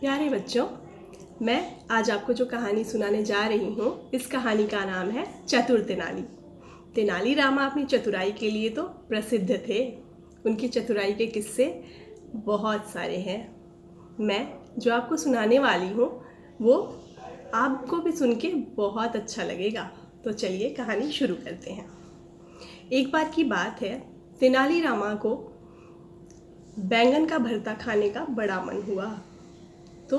प्यारे बच्चों, मैं आज आपको जो कहानी सुनाने जा रही हूँ, इस कहानी का नाम है चतुर तेनाली। तेनालीरामा अपनी चतुराई के लिए तो प्रसिद्ध थे। उनकी चतुराई के किस्से बहुत सारे हैं। मैं जो आपको सुनाने वाली हूँ वो आपको भी सुन के बहुत अच्छा लगेगा। तो चलिए कहानी शुरू करते हैं। एक बार की बात है, तेनालीरामा को बैंगन का भरता खाने का बड़ा मन हुआ। तो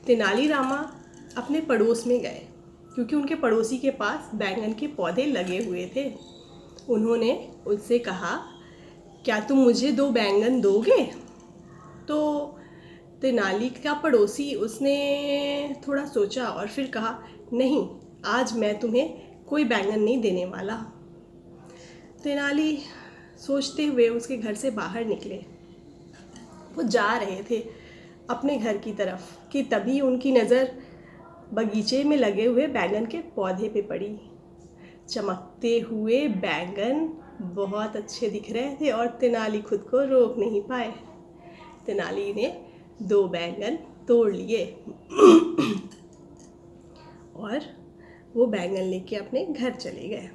तेनालीरामा अपने पड़ोस में गए, क्योंकि उनके पड़ोसी के पास बैंगन के पौधे लगे हुए थे। उन्होंने उससे कहा, क्या तुम मुझे 2 बैंगन दोगे? तो तेनाली का पड़ोसी उसने थोड़ा सोचा और फिर कहा, नहीं, आज मैं तुम्हें कोई बैंगन नहीं देने वाला। तेनाली सोचते हुए उसके घर से बाहर निकले। वो जा रहे थे अपने घर की तरफ कि तभी उनकी नज़र बगीचे में लगे हुए बैंगन के पौधे पे पड़ी। चमकते हुए बैंगन बहुत अच्छे दिख रहे थे और तेनाली खुद को रोक नहीं पाए। तेनाली ने 2 बैंगन तोड़ लिए और वो बैंगन लेके अपने घर चले गए।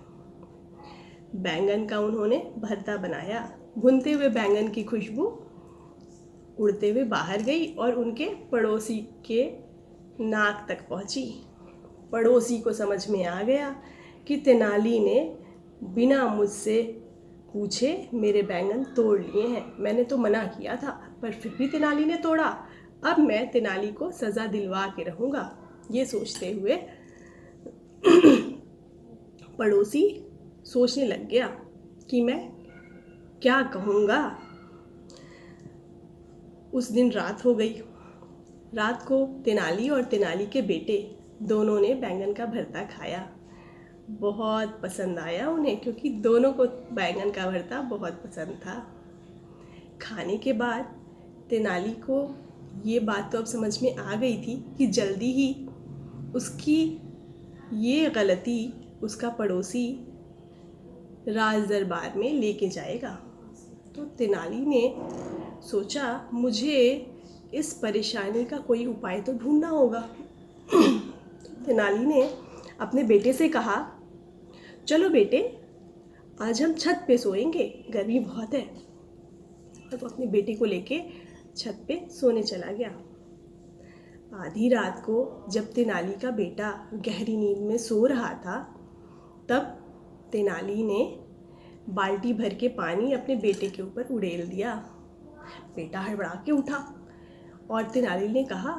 बैंगन का उन्होंने भरता बनाया। भुनते हुए बैंगन की खुशबू उड़ते हुए बाहर गई और उनके पड़ोसी के नाक तक पहुंची। पड़ोसी को समझ में आ गया कि तेनाली ने बिना मुझसे पूछे मेरे बैंगन तोड़ लिए हैं। मैंने तो मना किया था, पर फिर भी तेनाली ने तोड़ा। अब मैं तेनाली को सज़ा दिलवा के रहूँगा। ये सोचते हुए पड़ोसी सोचने लग गया कि मैं क्या कहूँगा। उस दिन रात हो गई। रात को तेनाली और तेनाली के बेटे दोनों ने बैंगन का भरता खाया। बहुत पसंद आया उन्हें, क्योंकि दोनों को बैंगन का भरता बहुत पसंद था। खाने के बाद तेनाली को ये बात तो अब समझ में आ गई थी कि जल्दी ही उसकी ये गलती उसका पड़ोसी राज दरबार में लेके जाएगा। तो तेनाली ने सोचा, मुझे इस परेशानी का कोई उपाय तो ढूंढना होगा। तेनाली ने अपने बेटे से कहा, चलो बेटे, आज हम छत पे सोएंगे, गर्मी बहुत है। तो अपने बेटे को लेके छत पे सोने चला गया। आधी रात को जब तेनाली का बेटा गहरी नींद में सो रहा था, तब तेनाली ने बाल्टी भर के पानी अपने बेटे के ऊपर उड़ेल दिया। बेटा हड़बड़ा के उठा और तेनाली ने कहा,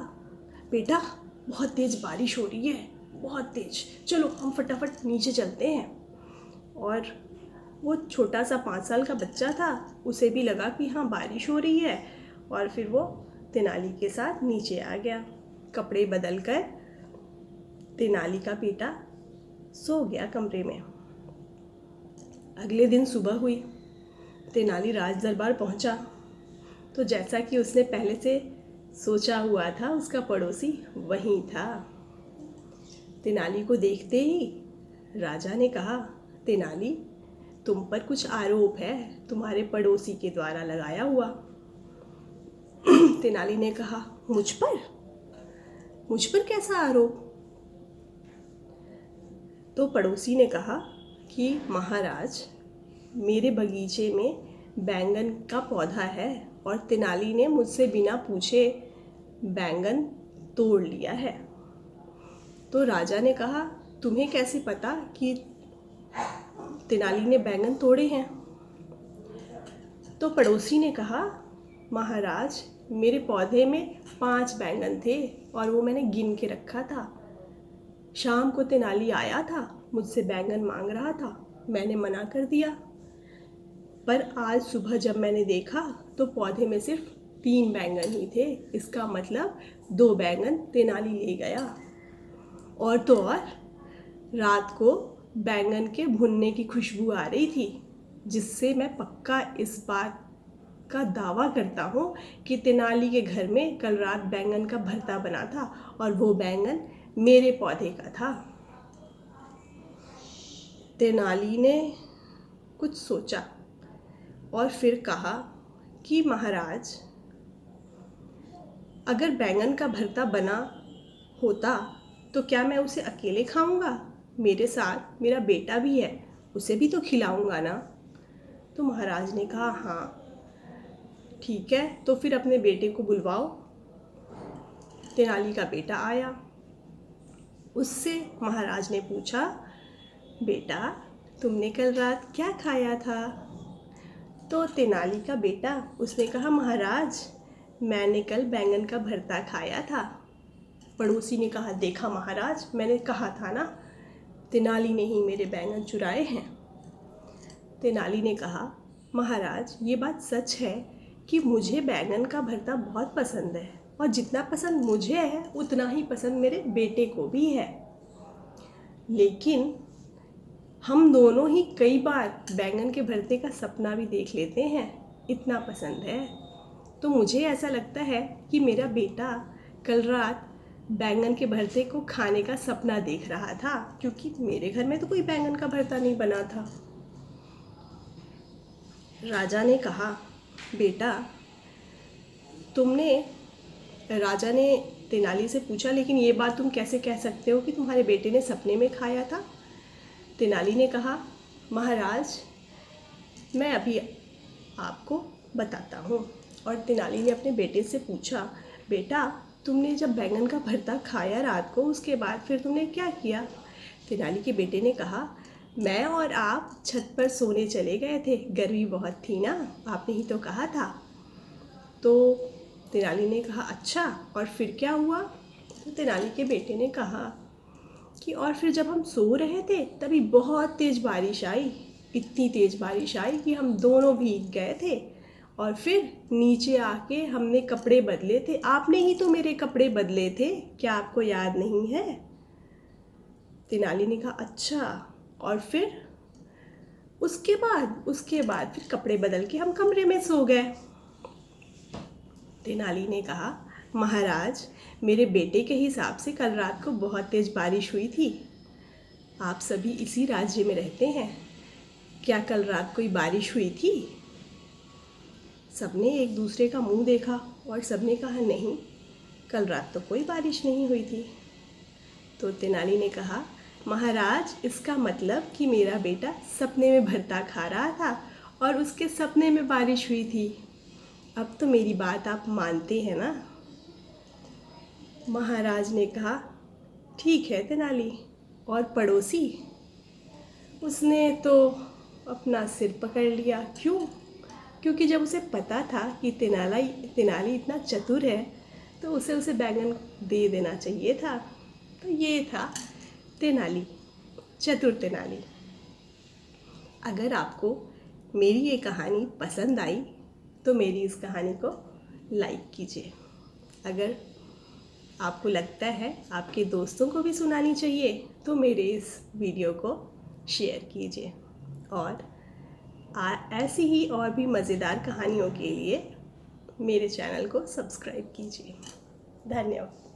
बेटा, बहुत तेज़ बारिश हो रही है, बहुत तेज़, चलो हम फटाफट नीचे चलते हैं। और वो छोटा सा 5 साल का बच्चा था, उसे भी लगा कि हाँ बारिश हो रही है, और फिर वो तेनाली के साथ नीचे आ गया। कपड़े बदल कर तेनाली का बेटा सो गया कमरे में। अगले दिन सुबह हुई। तेनाली राज दरबार पहुंचा तो जैसा कि उसने पहले से सोचा हुआ था, उसका पड़ोसी वहीं था। तेनाली को देखते ही राजा ने कहा, तेनाली, तुम पर कुछ आरोप है, तुम्हारे पड़ोसी के द्वारा लगाया हुआ। तेनाली ने कहा, मुझ पर कैसा आरोप? तो पड़ोसी ने कहा कि महाराज, मेरे बगीचे में बैंगन का पौधा है और तेनाली ने मुझसे बिना पूछे बैंगन तोड़ लिया है। तो राजा ने कहा, तुम्हें कैसे पता कि तेनाली ने बैंगन तोड़े हैं? तो पड़ोसी ने कहा, महाराज, मेरे पौधे में 5 बैंगन थे और वो मैंने गिन के रखा था। शाम को तेनाली आया था, मुझसे बैंगन मांग रहा था, मैंने मना कर दिया, पर आज सुबह जब मैंने देखा तो पौधे में सिर्फ 3 बैंगन ही थे। इसका मतलब 2 बैंगन तेनाली ले गया। और तो और, रात को बैंगन के भुनने की खुशबू आ रही थी, जिससे मैं पक्का इस बात का दावा करता हूँ कि तेनाली के घर में कल रात बैंगन का भरता बना था और वो बैंगन मेरे पौधे का था। तेनाली ने कुछ सोचा और फिर कहा कि महाराज, अगर बैंगन का भरता बना होता तो क्या मैं उसे अकेले खाऊंगा? मेरे साथ मेरा बेटा भी है, उसे भी तो खिलाऊंगा ना। तो महाराज ने कहा, हाँ ठीक है, तो फिर अपने बेटे को बुलवाओ। तेनाली का बेटा आया। उससे महाराज ने पूछा, बेटा तुमने कल रात क्या खाया था? तो तेनाली का बेटा उसने कहा, महाराज मैंने कल बैंगन का भरता खाया था। पड़ोसी ने कहा, देखा महाराज, मैंने कहा था ना, तेनाली ने ही मेरे बैंगन चुराए हैं। तेनाली ने कहा, महाराज ये बात सच है कि मुझे बैंगन का भरता बहुत पसंद है, और जितना पसंद मुझे है उतना ही पसंद मेरे बेटे को भी है। लेकिन हम दोनों ही कई बार बैंगन के भरते का सपना भी देख लेते हैं, इतना पसंद है। तो मुझे ऐसा लगता है कि मेरा बेटा कल रात बैंगन के भरते को खाने का सपना देख रहा था, क्योंकि मेरे घर में तो कोई बैंगन का भरता नहीं बना था। राजा ने कहा, बेटा राजा ने तेनाली से पूछा, लेकिन ये बात तुम कैसे कह सकते हो कि तुम्हारे बेटे ने सपने में खाया था? तेनाली ने कहा, महाराज मैं अभी आपको बताता हूँ। और तेनाली ने अपने बेटे से पूछा, बेटा तुमने जब बैंगन का भरता खाया रात को, उसके बाद फिर तुमने क्या किया? तेनाली के बेटे ने कहा, मैं और आप छत पर सोने चले गए थे, गर्मी बहुत थी ना, आपने ही तो कहा था। तो तेनाली ने कहा, अच्छा और फिर क्या हुआ? तो तेनाली के बेटे ने कहा कि और फिर जब हम सो रहे थे तभी बहुत तेज़ बारिश आई, इतनी तेज़ बारिश आई कि हम दोनों भीग गए थे, और फिर नीचे आके हमने कपड़े बदले थे, आपने ही तो मेरे कपड़े बदले थे, क्या आपको याद नहीं है? तेनाली ने कहा, अच्छा और फिर? उसके बाद फिर कपड़े बदल के हम कमरे में सो गए। तेनाली ने कहा, महाराज मेरे बेटे के हिसाब से कल रात को बहुत तेज़ बारिश हुई थी। आप सभी इसी राज्य में रहते हैं, क्या कल रात कोई बारिश हुई थी? सबने एक दूसरे का मुंह देखा और सबने कहा, नहीं कल रात तो कोई बारिश नहीं हुई थी। तो तेनाली ने कहा, महाराज इसका मतलब कि मेरा बेटा सपने में भरता खा रहा था और उसके सपने में बारिश हुई थी। अब तो मेरी बात आप मानते हैं ना? महाराज ने कहा, ठीक है तेनाली। और पड़ोसी, उसने तो अपना सिर पकड़ लिया। क्यों? क्योंकि जब उसे पता था कि तेनाली इतना चतुर है, तो उसे बैंगन दे देना चाहिए था। तो ये था तेनाली, चतुर तेनाली। अगर आपको मेरी ये कहानी पसंद आई तो मेरी इस कहानी को लाइक कीजिए। अगर आपको लगता है आपके दोस्तों को भी सुनानी चाहिए तो मेरे इस वीडियो को शेयर कीजिए, और ऐसी ही और भी मज़ेदार कहानियों के लिए मेरे चैनल को सब्सक्राइब कीजिए। धन्यवाद।